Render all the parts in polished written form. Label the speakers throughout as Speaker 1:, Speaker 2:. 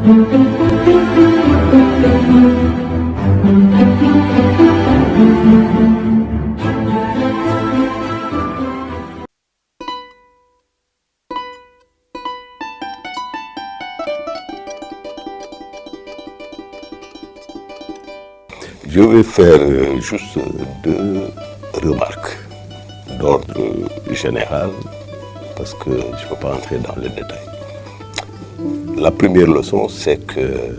Speaker 1: Je vais faire juste deux remarques d'ordre général parce que je ne peux pas entrer dans les détails. La première leçon, c'est que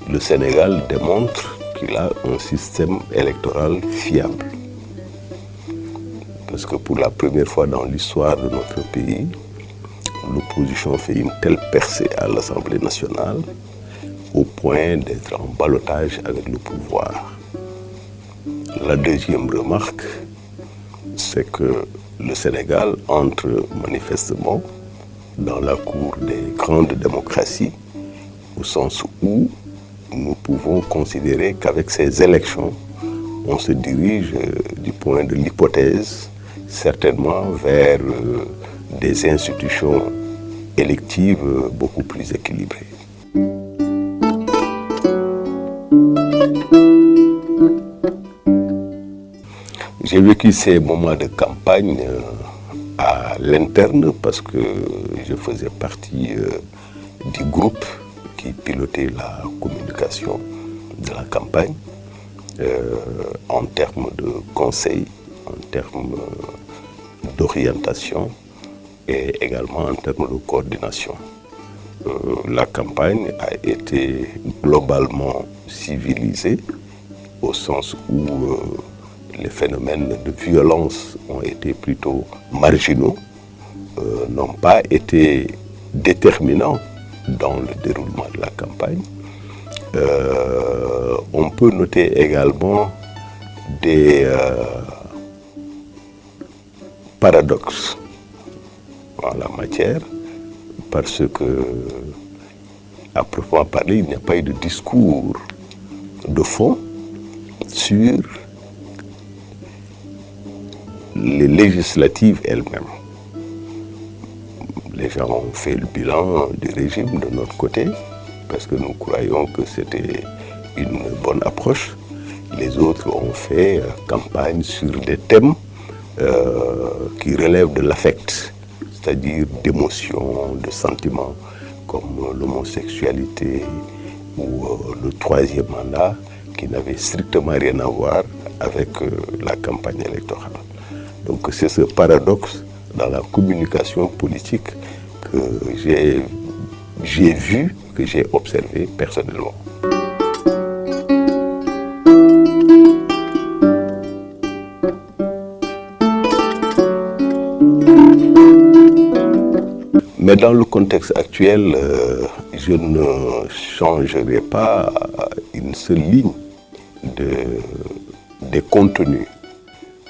Speaker 1: le Sénégal démontre qu'il a un système électoral fiable. Parce que pour la première fois dans l'histoire de notre pays, l'opposition fait une telle percée à l'Assemblée nationale au point d'être en ballottage avec le pouvoir. La deuxième remarque, c'est que le Sénégal entre manifestement dans la cour des grandes démocraties, au sens où nous pouvons considérer qu'avec ces élections, on se dirige du point de l'hypothèse certainement vers des institutions électives beaucoup plus équilibrées. J'ai vécu ces moments de campagne à l'interne parce que je faisais partie du groupe qui pilotait la communication de la campagne en termes de conseil, en termes d'orientation et également en termes de coordination. La campagne a été globalement civilisée au sens où les phénomènes de violence ont été plutôt marginaux, n'ont pas été déterminants dans le déroulement de la campagne. On peut noter également des paradoxes en la matière, parce que, à proprement parler, il n'y a pas eu de discours de fond sur les législatives elles-mêmes. Les gens ont fait le bilan du régime de notre côté, parce que nous croyons que c'était une bonne approche. Les autres ont fait campagne sur des thèmes qui relèvent de l'affect, c'est-à-dire d'émotions, de sentiments, comme l'homosexualité ou le troisième mandat, qui n'avaient strictement rien à voir avec la campagne électorale. Donc c'est ce paradoxe dans la communication politique que j'ai vu, que j'ai observé personnellement. Mais dans le contexte actuel, je ne changerai pas une seule ligne des contenus.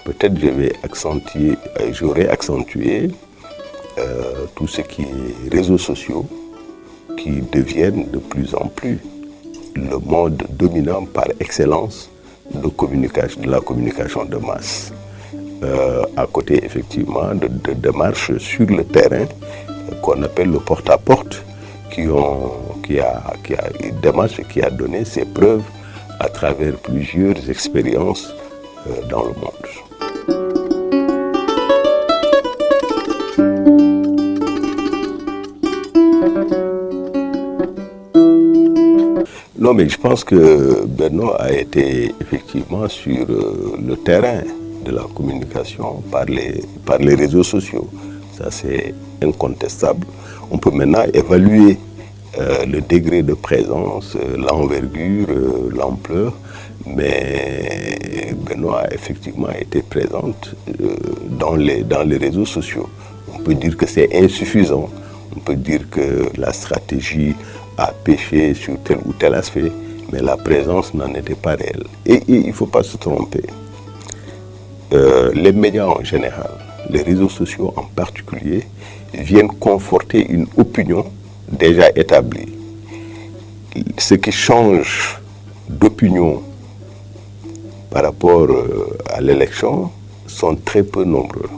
Speaker 1: Peut-être j'aurais accentué tout ce qui est réseaux sociaux qui deviennent de plus en plus le mode dominant par excellence de la communication de masse. À côté effectivement de démarches sur le terrain qu'on appelle le porte-à-porte, qui a une démarche qui a donné ses preuves à travers plusieurs expériences dans le monde. Non, mais je pense que Benoît a été effectivement sur le terrain de la communication par les réseaux sociaux. Ça, c'est incontestable. On peut maintenant évaluer le degré de présence, l'envergure, l'ampleur, mais Benoît a effectivement été présente dans les réseaux sociaux. On peut dire que c'est insuffisant. On peut dire que la stratégie a péché sur tel ou tel aspect, mais la présence n'en était pas réelle. Et il ne faut pas se tromper. Les médias en général, les réseaux sociaux en particulier, viennent conforter une opinion déjà établie. Ce qui change d'opinion par rapport à l'élection sont très peu nombreux.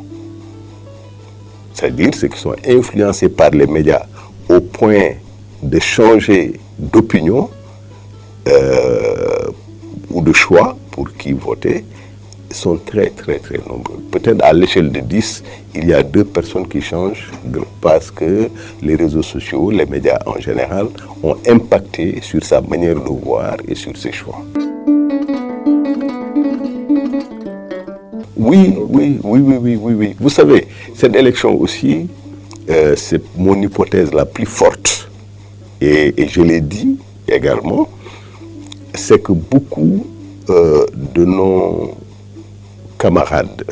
Speaker 1: C'est-à-dire ceux qui sont influencés par les médias au point de changer d'opinion ou de choix pour qui voter sont très très très nombreux. Peut-être à l'échelle de 10, il y a 2 personnes qui changent parce que les réseaux sociaux, les médias en général, ont impacté sur sa manière de voir et sur ses choix. Oui. Vous savez, cette élection aussi, c'est mon hypothèse la plus forte. Et je l'ai dit également, c'est que beaucoup de nos camarades,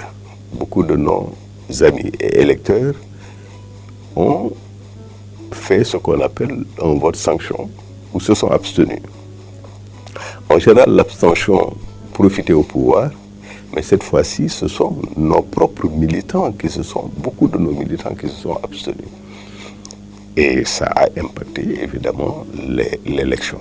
Speaker 1: beaucoup de nos amis et électeurs ont fait ce qu'on appelle un vote sanction ou se sont abstenus. En général, l'abstention profitait au pouvoir, mais cette fois-ci, ce sont nos propres militants beaucoup de nos militants qui se sont abstenus. Et ça a impacté évidemment l'élection.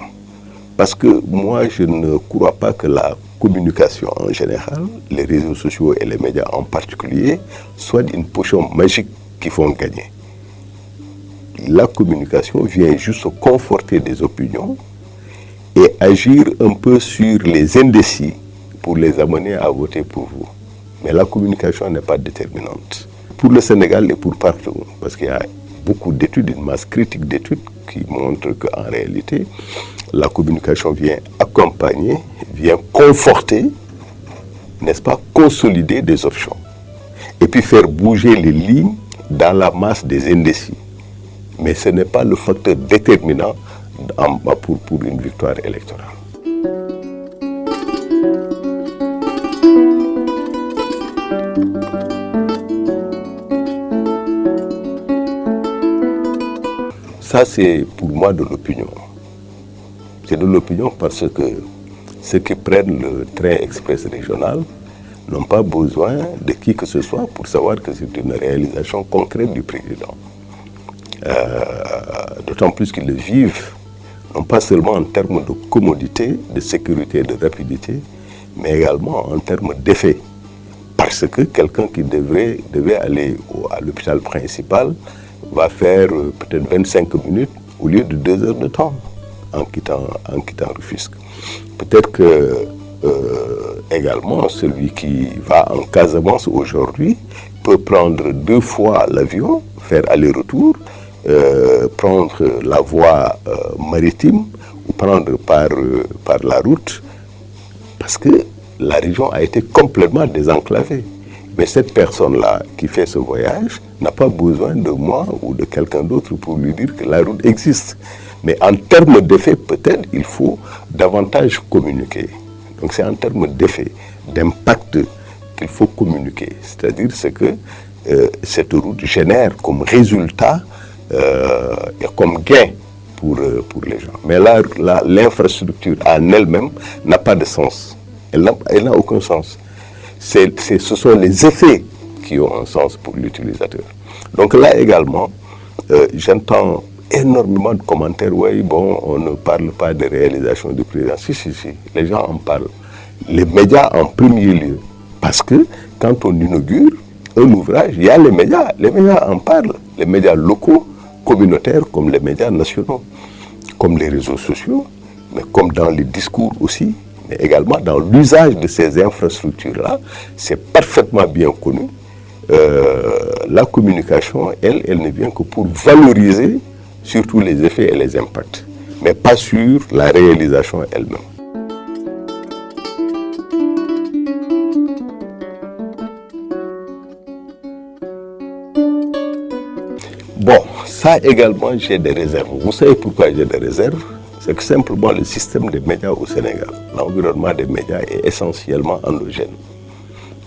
Speaker 1: Parce que moi, je ne crois pas que la communication en général, les réseaux sociaux et les médias en particulier, soient une potion magique qui font gagner. La communication vient juste conforter des opinions et agir un peu sur les indécis pour les amener à voter pour vous. Mais la communication n'est pas déterminante. Pour le Sénégal et pour partout, parce qu'il y a beaucoup d'études, une masse critique d'études qui montrent qu'en réalité, la communication vient accompagner, vient conforter, n'est-ce pas, consolider des options. Et puis faire bouger les lignes dans la masse des indécis. Mais ce n'est pas le facteur déterminant pour une victoire électorale. Ça, c'est pour moi de l'opinion. C'est de l'opinion parce que ceux qui prennent le train express régional n'ont pas besoin de qui que ce soit pour savoir que c'est une réalisation concrète du président. D'autant plus qu'ils le vivent, non pas seulement en termes de commodité, de sécurité, de rapidité, mais également en termes d'effet. Parce que quelqu'un qui devait aller à l'hôpital principal va faire peut-être 25 minutes au lieu de 2 heures de temps en quittant Rufisque. Peut-être que également celui qui va en Casamance aujourd'hui peut prendre 2 fois l'avion, faire aller-retour, prendre la voie maritime ou prendre par la route, parce que la région a été complètement désenclavée. Mais cette personne-là qui fait ce voyage n'a pas besoin de moi ou de quelqu'un d'autre pour lui dire que la route existe. Mais en termes d'effet, peut-être, il faut davantage communiquer. Donc c'est en termes d'effet, d'impact qu'il faut communiquer. C'est-à-dire ce que cette route génère comme résultat et comme gain pour les gens. Mais là, l'infrastructure en elle-même n'a pas de sens. Elle n'a aucun sens. Ce sont les effets qui ont un sens pour l'utilisateur. Donc là également, j'entends énormément de commentaires. Oui, bon, on ne parle pas de réalisation du président. Si, les gens en parlent. Les médias en premier lieu. Parce que quand on inaugure un ouvrage, il y a les médias. Les médias en parlent. Les médias locaux, communautaires, comme les médias nationaux, comme les réseaux sociaux, mais comme dans les discours aussi, mais également dans l'usage de ces infrastructures-là. C'est parfaitement bien connu. La communication, elle ne vient que pour valoriser surtout les effets et les impacts, mais pas sur la réalisation elle-même. Bon, ça également, j'ai des réserves. Vous savez pourquoi j'ai des réserves? C'est que simplement le système des médias au Sénégal, l'environnement des médias est essentiellement endogène.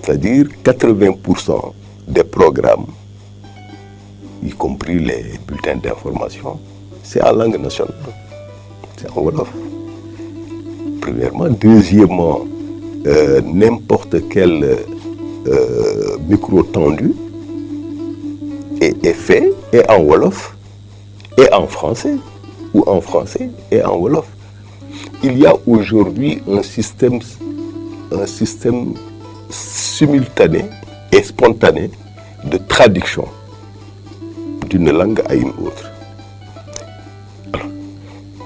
Speaker 1: C'est-à-dire 80% des programmes, y compris les bulletins d'information, c'est en langue nationale, c'est en Wolof. Premièrement. Deuxièmement, n'importe quel micro tendu est fait et en Wolof et en français, ou en français et en Wolof. Il y a aujourd'hui un système simultané et spontané de traduction d'une langue à une autre. Alors,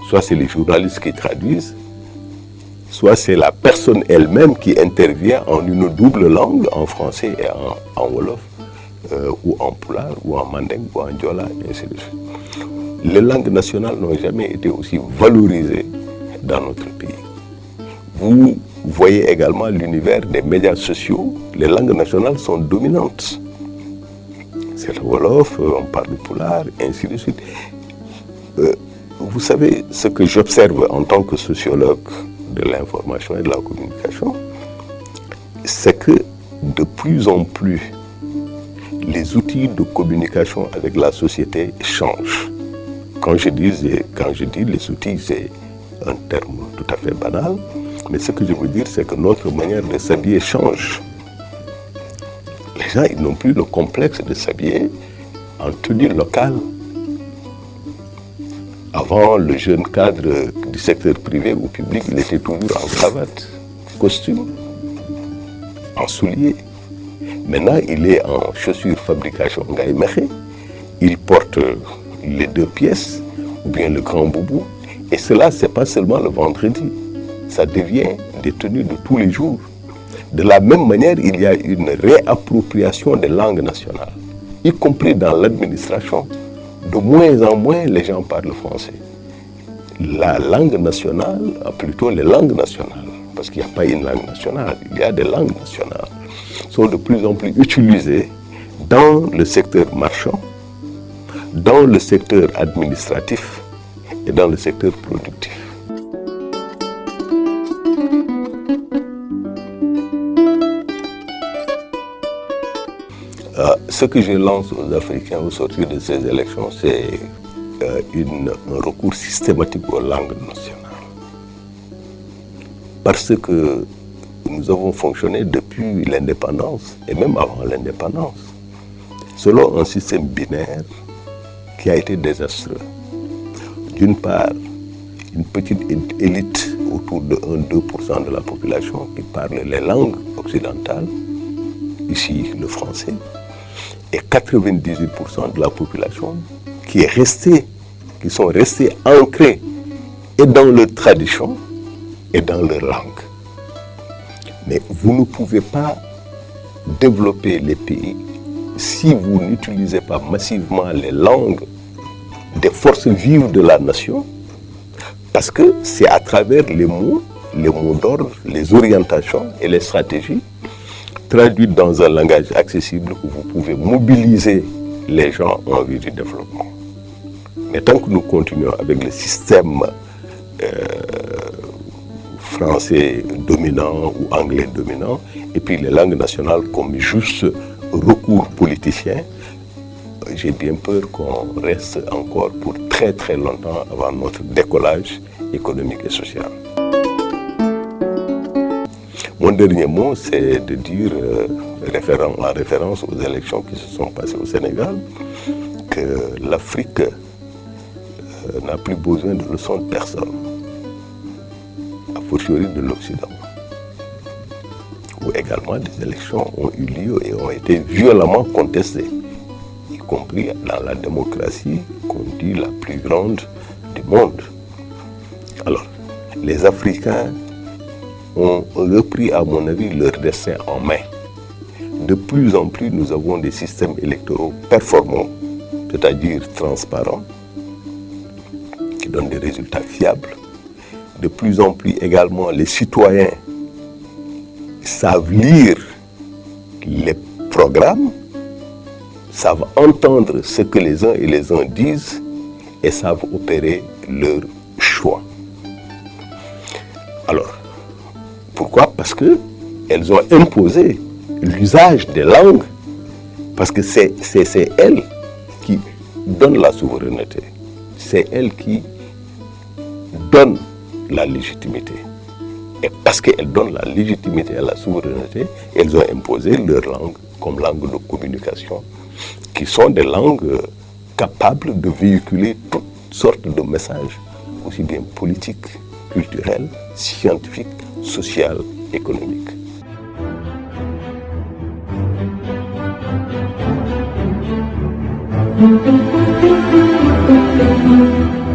Speaker 1: soit c'est les journalistes qui traduisent, soit c'est la personne elle-même qui intervient en une double langue, en français et en wolof, ou en pulaar, ou en mandeng, ou en diola, et ainsi de suite. Les langues nationales n'ont jamais été aussi valorisées dans notre pays. Vous voyez également l'univers des médias sociaux, les langues nationales sont dominantes. C'est le wolof, on parle pulaar, et ainsi de suite. Vous savez, ce que j'observe en tant que sociologue de l'information et de la communication, c'est que de plus en plus, les outils de communication avec la société changent. Quand je dis les outils, c'est un terme tout à fait banal, mais ce que je veux dire, c'est que notre manière de s'habiller change. Les gens, ils n'ont plus le complexe de s'habiller en tenue locale. Avant, le jeune cadre du secteur privé ou public, il était toujours en cravate, costume, en souliers. Maintenant, il est en chaussures fabrication Ngaye Mékhé. Il porte les 2 pièces, ou bien le grand boubou. Et cela, ce n'est pas seulement le vendredi. Ça devient des tenues de tous les jours. De la même manière, il y a une réappropriation des langues nationales, y compris dans l'administration. De moins en moins, les gens parlent français. La langue nationale, plutôt les langues nationales, parce qu'il n'y a pas une langue nationale, il y a des langues nationales, sont de plus en plus utilisées dans le secteur marchand, dans le secteur administratif et dans le secteur productif. Ce que je lance aux Africains au sortir de ces élections, c'est un recours systématique aux langues nationales. Parce que nous avons fonctionné depuis l'indépendance, et même avant l'indépendance, selon un système binaire qui a été désastreux. D'une part, une petite élite autour de 1-2% de la population qui parle les langues occidentales, ici le français, et 98% de la population qui sont restés ancrés et dans leur tradition et dans leur langue. Mais vous ne pouvez pas développer les pays si vous n'utilisez pas massivement les langues des forces vives de la nation, parce que c'est à travers les mots d'ordre, les orientations et les stratégies traduites dans un langage accessible où vous pouvez mobiliser les gens en vue du développement. Mais tant que nous continuons avec le système français dominant ou anglais dominant, et puis les langues nationales comme juste recours politicien, j'ai bien peur qu'on reste encore pour très très longtemps avant notre décollage économique et social. Mon dernier mot, c'est de dire, en référence aux élections qui se sont passées au Sénégal, que l'Afrique n'a plus besoin de leçons de personne, a fortiori de l'Occident, où également des élections ont eu lieu et ont été violemment contestées, y compris dans la démocratie qu'on dit la plus grande du monde. Alors, les Africains ont repris, à mon avis, leur destin en main. De plus en plus, nous avons des systèmes électoraux performants, c'est-à-dire transparents, qui donnent des résultats fiables. De plus en plus également, les citoyens savent lire les programmes, savent entendre ce que les uns et les uns disent et savent opérer leur choix. Alors, pourquoi? Parce qu'elles ont imposé l'usage des langues, parce que c'est elles qui donnent la souveraineté, c'est elles qui donnent la légitimité. Et parce qu'elles donnent la légitimité à la souveraineté, elles ont imposé leur langue comme langue de communication, qui sont des langues capables de véhiculer toutes sortes de messages, aussi bien politiques, culturels, scientifiques, sociaux, économiques.
Speaker 2: Thank you.